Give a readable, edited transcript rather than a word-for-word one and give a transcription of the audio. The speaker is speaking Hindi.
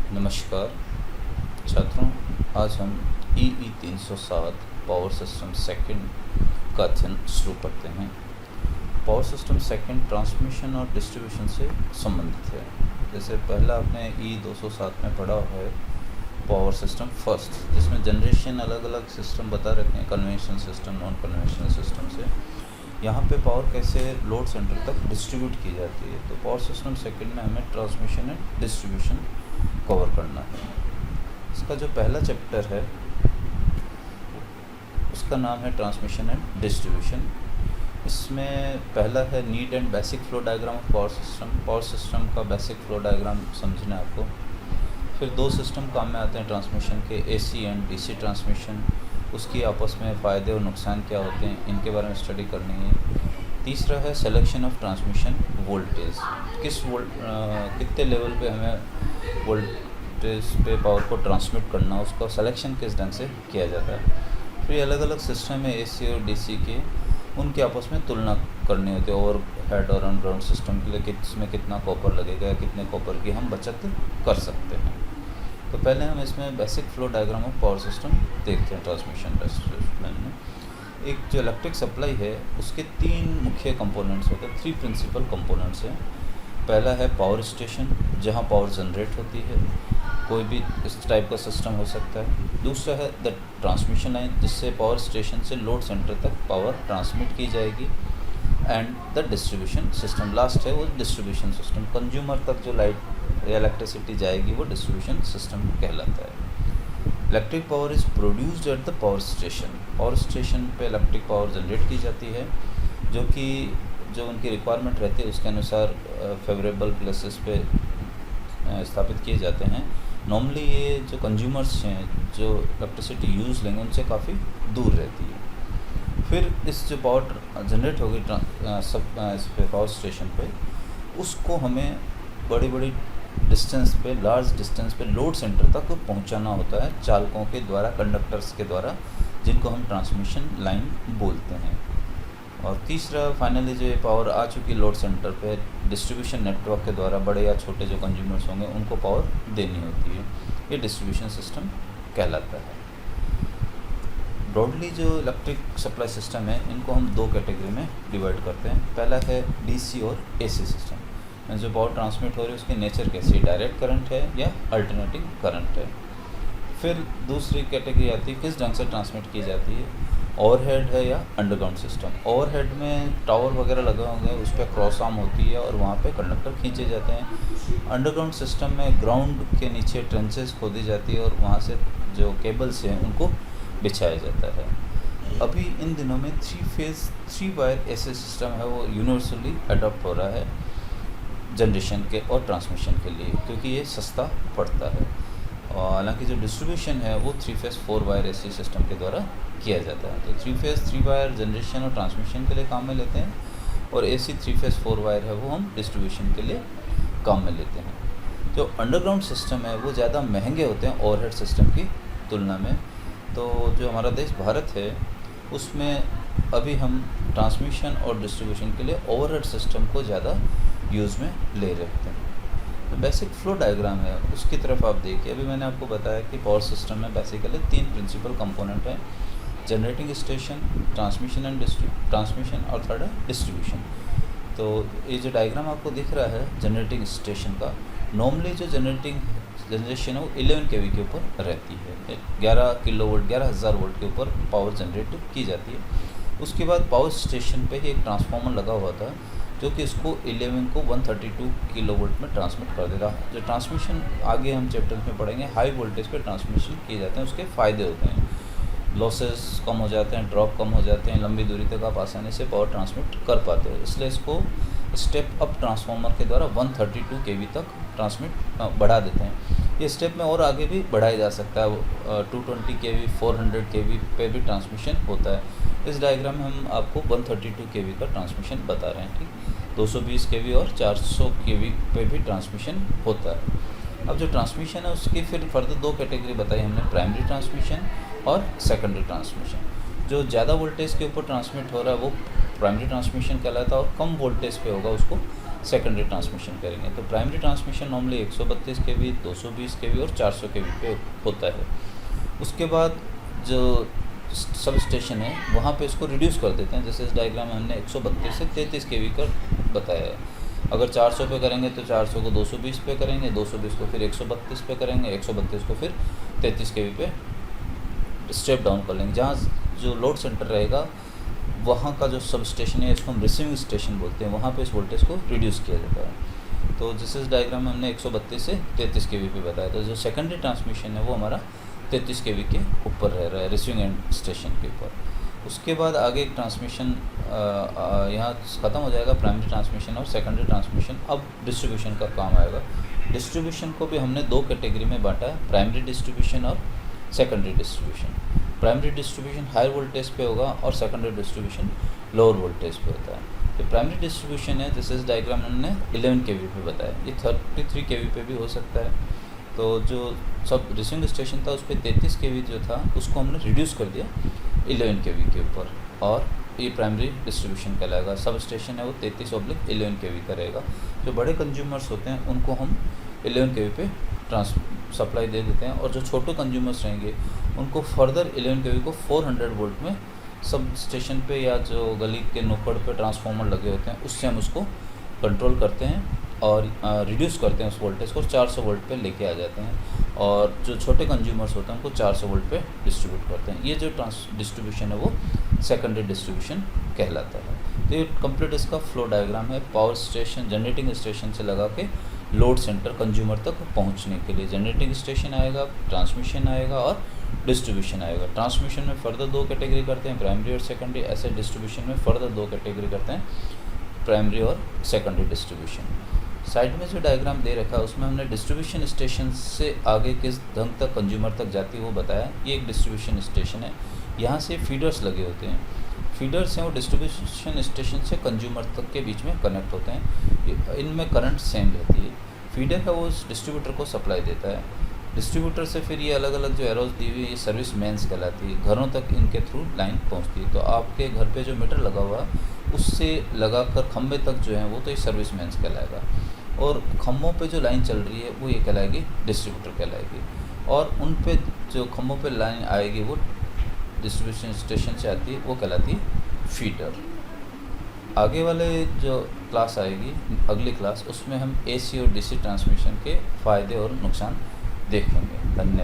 नमस्कार छात्रों, आज हम EE 307 पावर सिस्टम सेकंड का अध्ययन शुरू करते हैं। पावर सिस्टम सेकंड ट्रांसमिशन और डिस्ट्रीब्यूशन से संबंधित है। जैसे पहला आपने EE 207 में पढ़ा है पावर सिस्टम फर्स्ट, जिसमें जनरेशन अलग अलग सिस्टम बता रखे हैं, conventional system, non conventional system से। यहाँ पे पावर कैसे लोड सेंटर तक डिस्ट्रीब्यूट की जाती है। तो पावर सिस्टम सेकंड में हमें ट्रांसमिशन एंड डिस्ट्रीब्यूशन कवर करना है। इसका जो पहला चैप्टर है उसका नाम है ट्रांसमिशन एंड डिस्ट्रीब्यूशन। इसमें पहला है need and basic flow diagram of power system. Power system का बेसिक फ्लो डायग्राम समझना है आपको। फिर दो सिस्टम काम में आते हैं ट्रांसमिशन के, AC एंड DC ट्रांसमिशन। उसकी आपस में फ़ायदे और नुकसान क्या होते हैं, इनके बारे में स्टडी करनी है। तीसरा है सिलेक्शन ऑफ ट्रांसमिशन वोल्टेज। कितने लेवल पे हमें वोल्टेज पे पावर को ट्रांसमिट करना, उसका सिलेक्शन किस ढंग से किया जाता है। फिर अलग अलग सिस्टम है AC और DC के, उनके आपस में तुलना करनी होती है। ओवर हेड और अंडरग्राउंड सिस्टम के लिए किसमें कितना कॉपर लगेगा, कितने कॉपर की हम बचत कर सकते हैं। तो पहले हम इसमें basic flow diagram of power system देखते हैं ट्रांसमिशन डिस्ट्रीब्यूशन में। एक जो इलेक्ट्रिक सप्लाई है उसके तीन मुख्य कंपोनेंट्स होते हैं, 3 प्रिंसिपल कंपोनेंट्स हैं। पहला है पावर स्टेशन, जहां पावर जनरेट होती है, कोई भी इस टाइप का सिस्टम हो सकता है। दूसरा है द ट्रांसमिशन लाइन, जिससे पावर स्टेशन से लोड सेंटर तक पावर ट्रांसमिट की जाएगी। And the distribution system, last है वो डिस्ट्रीब्यूशन सिस्टम, कंज्यूमर तक जो लाइट या इलेक्ट्रिसिटी जाएगी वो डिस्ट्रीब्यूशन सिस्टम कहलाता है। Electric power is produced at the power station. Power station पे इलेक्ट्रिक पावर जनरेट की जाती है, जो उनकी रिक्वायरमेंट रहती है उसके अनुसार फेवरेबल प्लेसेस पे स्थापित किए जाते हैं। नॉर्मली ये जो कंज्यूमर्स हैं जो इलेक्ट्रिसिटी यूज़ लेंगे उनसे काफ़ी दूर रहती है। फिर इस जो पावर जनरेट होगी इस पे पावर स्टेशन पे, उसको हमें बड़ी बड़ी डिस्टेंस पे, लार्ज डिस्टेंस पे लोड सेंटर तक पहुंचाना होता है चालकों के द्वारा, कंडक्टर्स के द्वारा, जिनको हम ट्रांसमिशन लाइन बोलते हैं। और तीसरा फाइनली जो ये पावर आ चुकी लोड सेंटर पे, डिस्ट्रीब्यूशन नेटवर्क के द्वारा बड़े या छोटे जो कंज्यूमर्स होंगे उनको पावर देनी होती है। ये डिस्ट्रीब्यूशन सिस्टम कहलाता है। ब्रॉडली जो इलेक्ट्रिक सप्लाई सिस्टम है इनको हम दो कैटेगरी में डिवाइड करते हैं। पहला है DC और AC सिस्टम। जो पावर ट्रांसमिट हो रही है उसकी नेचर कैसी है, डायरेक्ट करंट है या अल्टरनेटिंग करंट है। फिर दूसरी कैटेगरी आती है किस ढंग से ट्रांसमिट की जाती है, ओवरहेड है या अंडरग्राउंड सिस्टम। ओवरहेड में टावर वगैरह लगे होंगे, उस पर क्रॉस आर्म होती है और वहाँ पे कंडक्टर खींचे जाते हैं। अंडरग्राउंड सिस्टम में ग्राउंड के नीचे ट्रेंचेस खोदी जाती है और वहाँ से जो केबल्स हैं उनको बिछाया जाता है। अभी इन दिनों में 3 वायर ऐसे सिस्टम है वो यूनिवर्सली अडॉप्ट हो रहा है जनरेशन के और ट्रांसमिशन के लिए, क्योंकि ये सस्ता पड़ता है। और हालांकि जो डिस्ट्रीब्यूशन है वो 3 फेज़ 4 वायर ऐसे सिस्टम के द्वारा किया जाता है। तो 3 फेज़ 3 वायर जनरेशन और ट्रांसमिशन के लिए काम में लेते हैं, और AC 3 फेज़ 4 वायर है वो हम डिस्ट्रीब्यूशन के लिए काम में लेते हैं। जो अंडरग्राउंड सिस्टम है वो ज़्यादा महंगे होते हैं ओवरहेड सिस्टम की तुलना में। तो जो हमारा देश भारत है उसमें अभी हम ट्रांसमिशन और डिस्ट्रीब्यूशन के लिए ओवरहेड सिस्टम को ज़्यादा यूज़ में ले रखते हैं। तो बेसिक फ्लो डायग्राम है उसकी तरफ आप देखिए। अभी मैंने आपको बताया कि पावर सिस्टम में बेसिकली 3 प्रिंसिपल कंपोनेंट हैं, जनरेटिंग स्टेशन, ट्रांसमिशन और थर्ड है डिस्ट्रीब्यूशन। तो ये जो डायग्राम आपको दिख रहा है जनरेटिंग स्टेशन का, नॉर्मली जो जनरेशन है वो 11 kV के ऊपर रहती है। 11 किलोवोल्ट, 11,000 वोल्ट के ऊपर पावर जनरेट की जाती है। उसके बाद पावर स्टेशन पे ही एक ट्रांसफार्मर लगा हुआ था जो कि इसको 11 को 132 किलोवोल्ट में ट्रांसमिट कर देगा। जो ट्रांसमिशन आगे हम चैप्टर में पढ़ेंगे, हाई वोल्टेज पे ट्रांसमिशन किए जाते हैं, उसके फ़ायदे होते हैं, लॉसेस कम हो जाते हैं, ड्रॉप कम हो जाते हैं, लंबी दूरी तक आप आसानी से पावर ट्रांसमिट कर पाते हो। इसलिए इसको स्टेप अप ट्रांसफार्मर के द्वारा 132 kV तक ट्रांसमिट बढ़ा देते हैं। ये स्टेप में और आगे भी बढ़ाया जा सकता है, 220 kV, 400 kV पे भी ट्रांसमिशन होता है। इस डायग्राम में हम आपको 132 kV का ट्रांसमिशन बता रहे हैं, ठीक। 220 kV और 400 kV पे भी ट्रांसमिशन होता है। अब जो ट्रांसमिशन है उसकी फिर फर्दर 2 कैटेगरी बताई हमने, प्राइमरी ट्रांसमिशन और सेकेंडरी ट्रांसमिशन। जो ज़्यादा वोल्टेज के ऊपर ट्रांसमिट हो रहा है वो प्राइमरी ट्रांसमिशन कहलाता है, और कम वोल्टेज पे होगा उसको सेकेंडरी ट्रांसमिशन करेंगे। तो primary transmission normally 132 kV, 220 kV और 400 kV पे होता है। उसके बाद जो सब स्टेशन है वहाँ पे इसको रिड्यूस कर देते हैं। जैसे इस डायग्राम में हमने 132 से 33 kV का बताया है। अगर 400 पे करेंगे तो 400 को 220 पे करेंगे, 220 को फिर 132 पे करेंगे, 132 को फिर 33 kV पे स्टेप डाउन कर लेंगे। जहाँ जो लोड सेंटर रहेगा वहाँ का जो सब स्टेशन है, इसको हम रिसीविंग स्टेशन बोलते हैं, वहाँ पे इस वोल्टेज को रिड्यूस किया जाता है। तो जैसे इस डायग्राम में हमने 132 से 33 kV पे बताया। तो जो सेकेंडरी ट्रांसमिशन है वो हमारा 33 kV के ऊपर रह रहा है, रिसीविंग एंड स्टेशन के ऊपर। उसके बाद आगे एक ट्रांसमिशन यहाँ ख़त्म हो जाएगा, प्राइमरी ट्रांसमिशन और सेकेंडरी ट्रांसमिशन। अब डिस्ट्रीब्यूशन का काम आएगा। डिस्ट्रीब्यूशन को भी हमने दो कैटेगरी में बांटा है, प्राइमरी डिस्ट्रीब्यूशन और secondary distribution. Primary distribution high voltage पे होगा और सेकेंडरी डिस्ट्रीब्यूशन लोअर वोल्टेज पे होता है। जो प्राइमरी डिस्ट्रीब्यूशन है, जैसे इस डायग्राम में हमने 11 kV पे बताया, ये 33 kV पे भी हो सकता है। तो जो सब रिसीविंग स्टेशन था उस पर 33 kV जो था उसको हमने रिड्यूस कर दिया 11 kV के ऊपर, और ये प्राइमरी डिस्ट्रीब्यूशन कहलाएगा। सब स्टेशन है वो 33/11 kV का रहेगा। जो बड़े कंज्यूमर्स होते हैं उनको हम 11 kV पे सप्लाई दे देते हैं, और जो छोटे कंज्यूमर्स रहेंगे उनको फर्दर 11 kV को 400 वोल्ट में सब स्टेशन पे या जो गली के नुक्कड़ पे ट्रांसफार्मर लगे होते हैं उससे हम उसको कंट्रोल करते हैं और रिड्यूस करते हैं उस वोल्टेज को, 400 वोल्ट पे लेके आ जाते हैं। और जो छोटे कंज्यूमर्स होते हैं उनको 400 वोल्ट पे डिस्ट्रीब्यूट करते हैं। ये जो डिस्ट्रीब्यूशन है वो सेकेंडरी डिस्ट्रीब्यूशन कहलाता है। तो ये कंप्लीट इसका फ्लो डायग्राम है। पावर स्टेशन जनरेटिंग स्टेशन से लगा के लोड सेंटर कंज्यूमर तक पहुंचने के लिए जनरेटिंग स्टेशन आएगा, ट्रांसमिशन आएगा और डिस्ट्रीब्यूशन आएगा। ट्रांसमिशन में फर्दर दो कैटेगरी करते हैं, प्राइमरी और सेकेंडरी। ऐसे डिस्ट्रीब्यूशन में फर्दर दो कैटेगरी करते हैं, प्राइमरी और सेकेंडरी डिस्ट्रीब्यूशन। साइड में जो डायग्राम दे रखा है उसमें हमने डिस्ट्रीब्यूशन स्टेशन से आगे किस ढंग तक कंज्यूमर तक जाती है वो बताया। ये एक डिस्ट्रीब्यूशन स्टेशन है, यहाँ से फीडर्स लगे होते हैं। फीडर्स हैं वो डिस्ट्रीब्यूशन स्टेशन से कंज्यूमर तक के बीच में कनेक्ट होते हैं। इनमें करंट सेम रहती है। फीडर का वो डिस्ट्रीब्यूटर को सप्लाई देता है, डिस्ट्रीब्यूटर से फिर ये अलग अलग जो एरोज दी हुई ये सर्विस मेन्स कहलाती है, घरों तक इनके थ्रू लाइन पहुंचती है। तो आपके घर पे जो मीटर लगा हुआ है उससे लगाकर खंबे तक जो है वो तो ये सर्विस मेन्स कहलाएगा, और खम्भों पे जो लाइन चल रही है वो ये कहलाएगी डिस्ट्रीब्यूटर कहलाएगी, और उन पे जो खम्भों पे लाइन आएगी वो डिस्ट्रीब्यूशन स्टेशन से आती है वो कहलाती है फीडर। आगे वाले जो क्लास आएगी, अगली क्लास, उसमें हम AC और DC ट्रांसमिशन के फ़ायदे और नुकसान देखेंगे। धन्यवाद।